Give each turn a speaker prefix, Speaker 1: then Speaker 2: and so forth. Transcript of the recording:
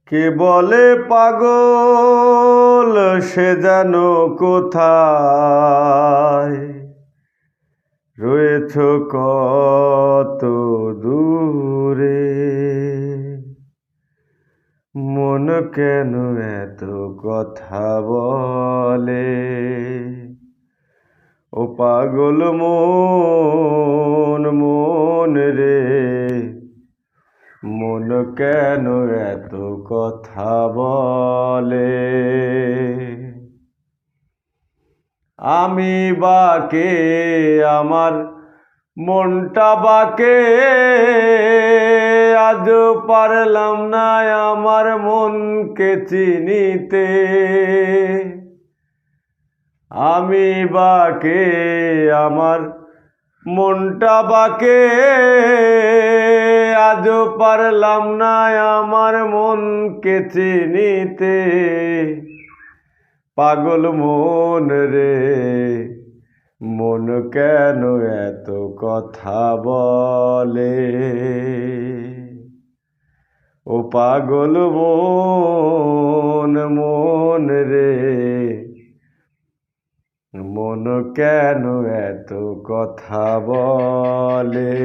Speaker 1: কে বলে পাগল সে যেন কোথায় রয়েছ কত দূরে। মন কেন এত কথা বলে, ও পাগল মন মন রে। মন কেন এত কথা বলে, আমি বাকে আমার মনটা বাকে, আজও পারলাম না আমার মনকে চিনিতে। আমি বাকে আমার মনটা বাকে, আজও পারলাম না আমার মনকে চিনিতে। পাগল মন রে, মন কেন এত কথা বলে, ও পাগল মন মন রে। মন কেন এত কথা বলে।